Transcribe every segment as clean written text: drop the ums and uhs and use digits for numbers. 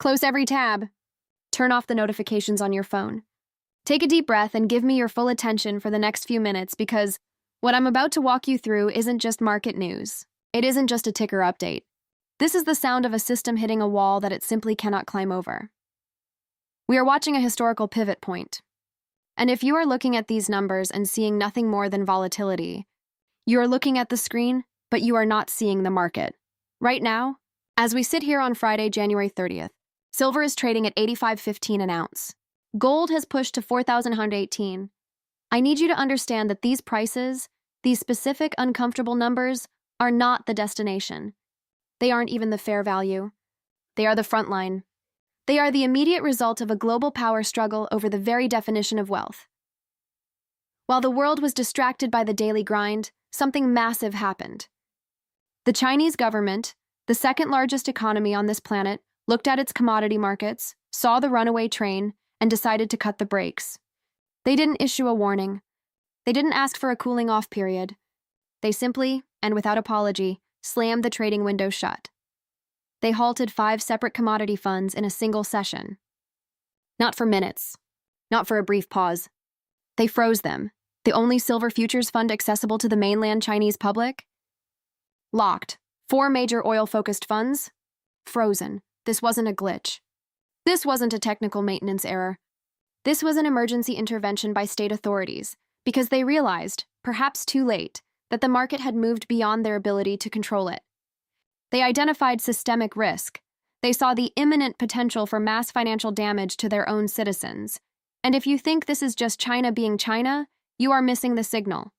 Close every tab. Turn off the notifications on your phone. Take a deep breath and give me your full attention for the next few minutes because what I'm about to walk you through isn't just market news. It isn't just a ticker update. This is the sound of a system hitting a wall that it simply cannot climb over. We are watching a historical pivot point. And if you are looking at these numbers and seeing nothing more than volatility, you are looking at the screen, but you are not seeing the market. Right now, as we sit here on Friday, January 30th, silver is trading at $85.15 an ounce. Gold has pushed to $4,118. I need you to understand that these prices, these specific uncomfortable numbers, are not the destination. They aren't even the fair value. They are the front line. They are the immediate result of a global power struggle over the very definition of wealth. While the world was distracted by the daily grind, something massive happened. The Chinese government, the second largest economy on this planet, looked at its commodity markets, saw the runaway train, and decided to cut the brakes. They didn't issue a warning. They didn't ask for a cooling-off period. They simply, and without apology, slammed the trading window shut. They halted 5 separate commodity funds in a single session. Not for minutes. Not for a brief pause. They froze them. The only silver futures fund accessible to the mainland Chinese public? Locked. 4 major oil-focused funds? Frozen. This wasn't a glitch. This wasn't a technical maintenance error. This was an emergency intervention by state authorities because they realized, perhaps too late, that the market had moved beyond their ability to control it. They identified systemic risk. They saw the imminent potential for mass financial damage to their own citizens. And if you think this is just China being China, you are missing the signal.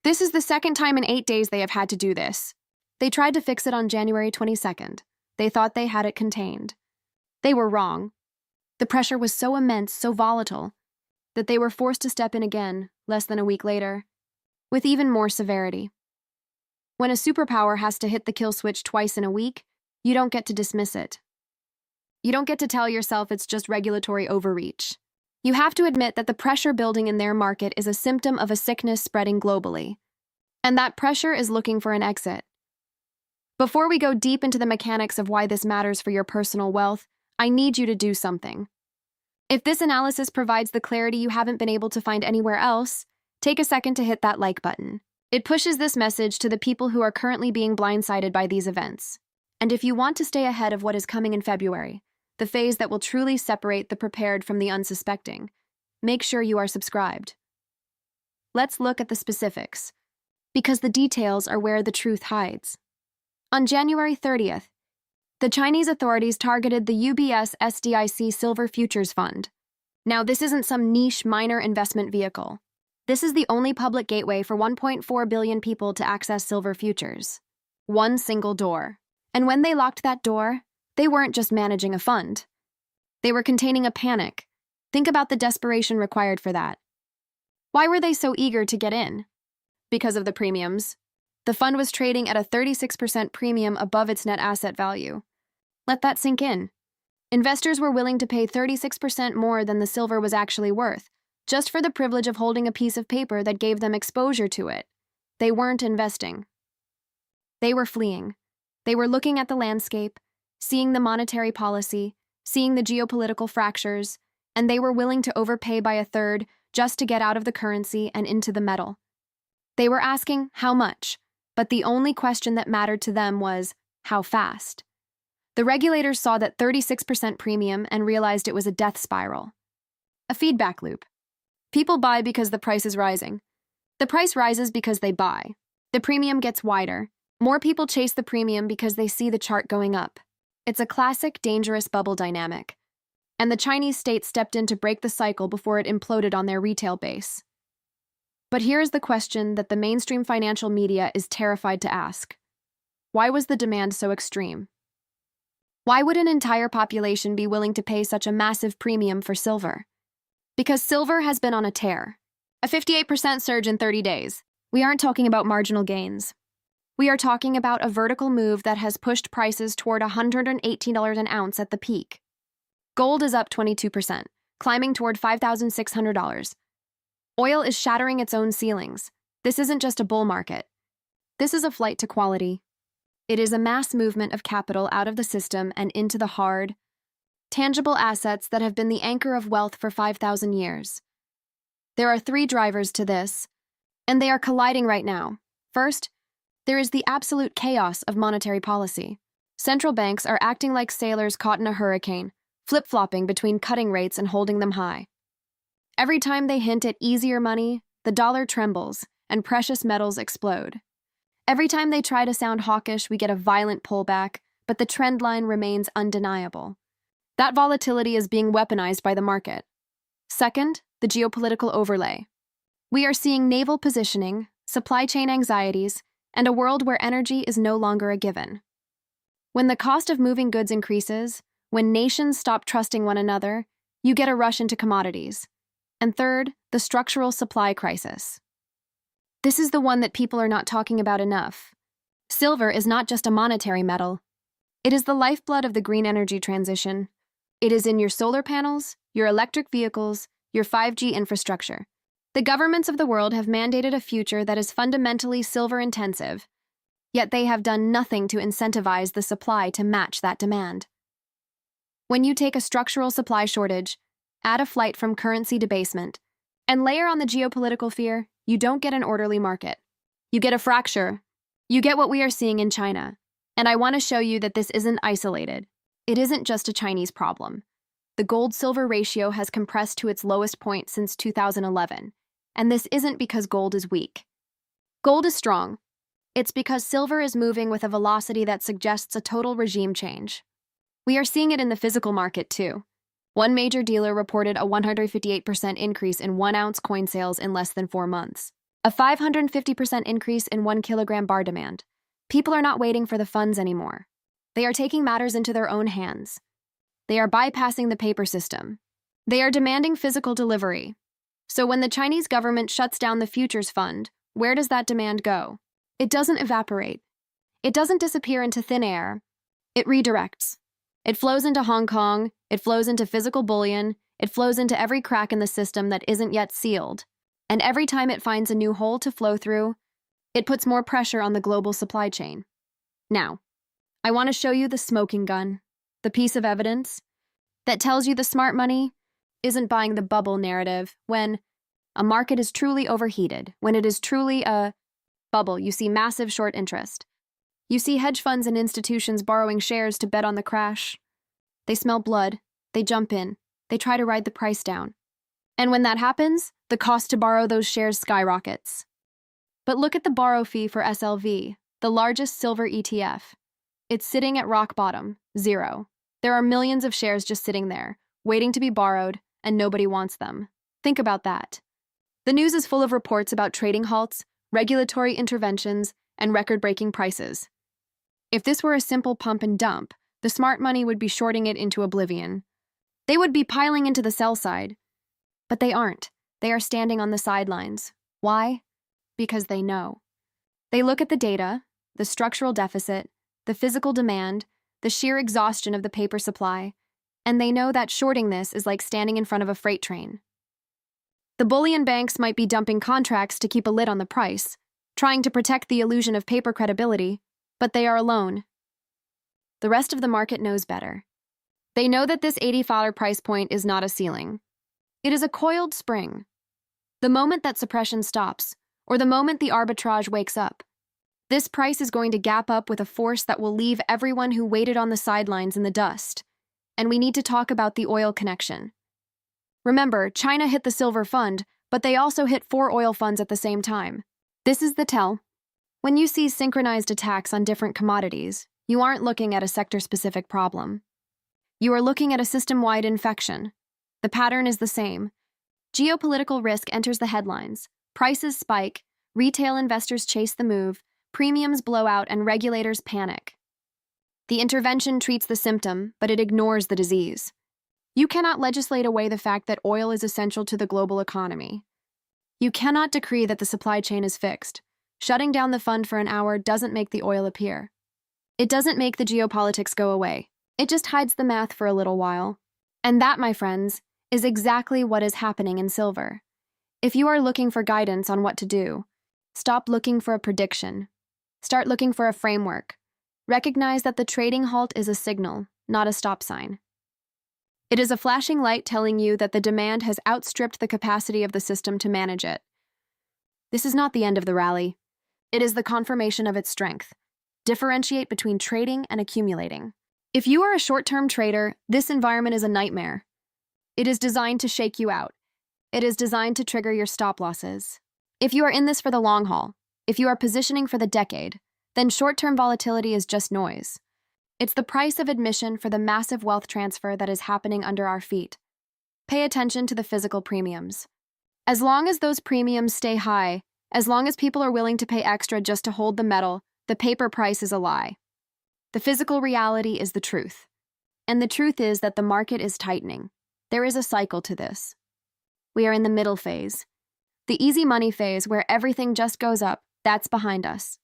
This is the second time in 8 days they have had to do this. They tried to fix it on January 22nd. They thought they had it contained. They were wrong. The pressure was so immense, so volatile, that they were forced to step in again, less than a week later, with even more severity. When a superpower has to hit the kill switch twice in a week, you don't get to dismiss it. You don't get to tell yourself it's just regulatory overreach. You have to admit that the pressure building in their market is a symptom of a sickness spreading globally. And that pressure is looking for an exit. Before we go deep into the mechanics of why this matters for your personal wealth, I need you to do something. If this analysis provides the clarity you haven't been able to find anywhere else, take a second to hit that like button. It pushes this message to the people who are currently being blindsided by these events. And if you want to stay ahead of what is coming in February, the phase that will truly separate the prepared from the unsuspecting, make sure you are subscribed. Let's look at the specifics, because the details are where the truth hides. On January 30th, the Chinese authorities targeted the UBS SDIC Silver Futures Fund. Now, this isn't some niche minor investment vehicle. This is the only public gateway for 1.4 billion people to access silver futures. One single door. And when they locked that door, they weren't just managing a fund. They were containing a panic. Think about the desperation required for that. Why were they so eager to get in? Because of the premiums. The fund was trading at a 36% premium above its net asset value. Let that sink in. Investors were willing to pay 36% more than the silver was actually worth, just for the privilege of holding a piece of paper that gave them exposure to it. They weren't investing. They were fleeing. They were looking at the landscape, seeing the monetary policy, seeing the geopolitical fractures, and they were willing to overpay by a third just to get out of the currency and into the metal. They were asking how much, but the only question that mattered to them was how fast. The regulators saw that 36% premium and realized it was a death spiral. A feedback loop. People buy because the price is rising. The price rises because they buy. The premium gets wider. More people chase the premium because they see the chart going up. It's a classic, dangerous bubble dynamic. And the Chinese state stepped in to break the cycle before it imploded on their retail base. But here's the question that the mainstream financial media is terrified to ask. Why was the demand so extreme? Why would an entire population be willing to pay such a massive premium for silver? Because silver has been on a tear. A 58% surge in 30 days. We aren't talking about marginal gains. We are talking about a vertical move that has pushed prices toward $118 an ounce at the peak. Gold is up 22%, climbing toward $5,600. Oil is shattering its own ceilings. This isn't just a bull market. This is a flight to quality. It is a mass movement of capital out of the system and into the hard, tangible assets that have been the anchor of wealth for 5,000 years. There are three drivers to this, and they are colliding right now. First, there is the absolute chaos of monetary policy. Central banks are acting like sailors caught in a hurricane, flip-flopping between cutting rates and holding them high. Every time they hint at easier money, the dollar trembles and precious metals explode. Every time they try to sound hawkish, we get a violent pullback, but the trend line remains undeniable. That volatility is being weaponized by the market. Second, the geopolitical overlay. We are seeing naval positioning, supply chain anxieties, and a world where energy is no longer a given. When the cost of moving goods increases, when nations stop trusting one another, you get a rush into commodities. And third, the structural supply crisis. This is the one that people are not talking about enough. Silver is not just a monetary metal. It is the lifeblood of the green energy transition. It is in your solar panels, your electric vehicles, your 5G infrastructure. The governments of the world have mandated a future that is fundamentally silver-intensive, yet they have done nothing to incentivize the supply to match that demand. When you take a structural supply shortage, add a flight from currency debasement, and layer on the geopolitical fear, you don't get an orderly market. You get a fracture. You get what we are seeing in China. And I want to show you that this isn't isolated. It isn't just a Chinese problem. The gold-silver ratio has compressed to its lowest point since 2011, and this isn't because gold is weak. Gold is strong. It's because silver is moving with a velocity that suggests a total regime change. We are seeing it in the physical market, too. One major dealer reported a 158% increase in 1-ounce coin sales in less than 4 months. A 550% increase in 1 kilogram bar demand. People are not waiting for the funds anymore. They are taking matters into their own hands. They are bypassing the paper system. They are demanding physical delivery. So when the Chinese government shuts down the futures fund, where does that demand go? It doesn't evaporate. It doesn't disappear into thin air. It redirects. It flows into Hong Kong, it flows into physical bullion, it flows into every crack in the system that isn't yet sealed. And every time it finds a new hole to flow through, it puts more pressure on the global supply chain. Now, I want to show you the smoking gun, the piece of evidence that tells you the smart money isn't buying the bubble narrative when a market is truly overheated, when it is truly a bubble. You see massive short interest. You see hedge funds and institutions borrowing shares to bet on the crash. They smell blood, they jump in, they try to ride the price down. And when that happens, the cost to borrow those shares skyrockets. But look at the borrow fee for SLV, the largest silver ETF. It's sitting at rock bottom, 0. There are millions of shares just sitting there, waiting to be borrowed, and nobody wants them. Think about that. The news is full of reports about trading halts, regulatory interventions, and record-breaking prices. If this were a simple pump and dump, the smart money would be shorting it into oblivion. They would be piling into the sell side. But they aren't. They are standing on the sidelines. Why? Because they know. They look at the data, the structural deficit, the physical demand, the sheer exhaustion of the paper supply, and they know that shorting this is like standing in front of a freight train. The bullion banks might be dumping contracts to keep a lid on the price, trying to protect the illusion of paper credibility, but they are alone. The rest of the market knows better. They know that this $80 price point is not a ceiling. It is a coiled spring. The moment that suppression stops, or the moment the arbitrage wakes up, this price is going to gap up with a force that will leave everyone who waited on the sidelines in the dust. And we need to talk about the oil connection. Remember, China hit the silver fund, but they also hit 4 oil funds at the same time. This is the tell. When you see synchronized attacks on different commodities, you aren't looking at a sector-specific problem. You are looking at a system-wide infection. The pattern is the same. Geopolitical risk enters the headlines. Prices spike, retail investors chase the move, premiums blow out, and regulators panic. The intervention treats the symptom, but it ignores the disease. You cannot legislate away the fact that oil is essential to the global economy. You cannot decree that the supply chain is fixed. Shutting down the fund for an hour doesn't make the oil appear. It doesn't make the geopolitics go away. It just hides the math for a little while. And that, my friends, is exactly what is happening in silver. If you are looking for guidance on what to do, stop looking for a prediction. Start looking for a framework. Recognize that the trading halt is a signal, not a stop sign. It is a flashing light telling you that the demand has outstripped the capacity of the system to manage it. This is not the end of the rally. It is the confirmation of its strength. Differentiate between trading and accumulating. If you are a short-term trader, this environment is a nightmare. It is designed to shake you out. It is designed to trigger your stop losses. If you are in this for the long haul, if you are positioning for the decade, then short-term volatility is just noise. It's the price of admission for the massive wealth transfer that is happening under our feet. Pay attention to the physical premiums. As long as those premiums stay high, as long as people are willing to pay extra just to hold the metal, the paper price is a lie. The physical reality is the truth. And the truth is that the market is tightening. There is a cycle to this. We are in the middle phase. The easy money phase where everything just goes up, that's behind us.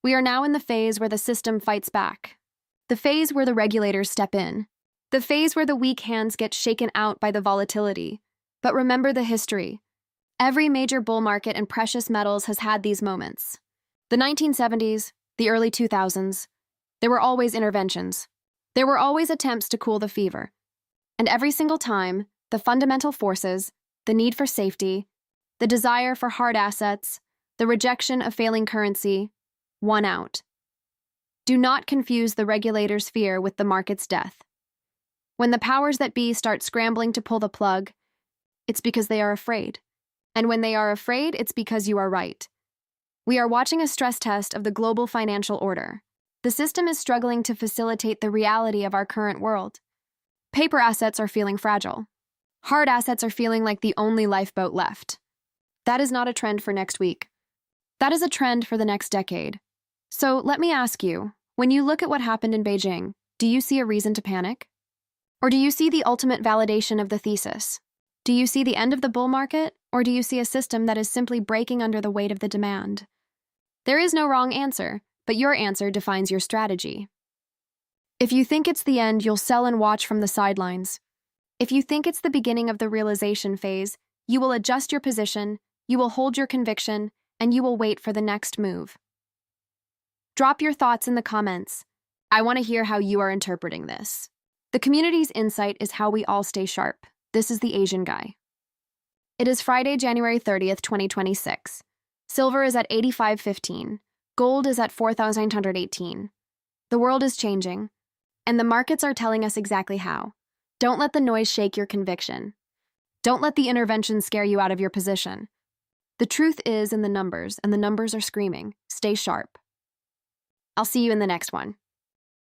We are now in the phase where the system fights back. The phase where the regulators step in. The phase where the weak hands get shaken out by the volatility. But remember the history. Every major bull market in precious metals has had these moments. The 1970s, the early 2000s, there were always interventions. There were always attempts to cool the fever. And every single time, the fundamental forces, the need for safety, the desire for hard assets, the rejection of failing currency, won out. Do not confuse the regulator's fear with the market's death. When the powers that be start scrambling to pull the plug, it's because they are afraid. And when they are afraid, it's because you are right. We are watching a stress test of the global financial order. The system is struggling to facilitate the reality of our current world. Paper assets are feeling fragile. Hard assets are feeling like the only lifeboat left. That is not a trend for next week. That is a trend for the next decade. So let me ask you, when you look at what happened in Beijing, do you see a reason to panic? Or do you see the ultimate validation of the thesis? Do you see the end of the bull market, or do you see a system that is simply breaking under the weight of the demand? There is no wrong answer, but your answer defines your strategy. If you think it's the end, you'll sell and watch from the sidelines. If you think it's the beginning of the realization phase, you will adjust your position, you will hold your conviction, and you will wait for the next move. Drop your thoughts in the comments. I want to hear how you are interpreting this. The community's insight is how we all stay sharp. This is the Asian guy. It is Friday, January 30th, 2026. Silver is at 85.15. Gold is at 4,918. The world is changing, and the markets are telling us exactly how. Don't let the noise shake your conviction. Don't let the intervention scare you out of your position. The truth is in the numbers, and the numbers are screaming. Stay sharp. I'll see you in the next one.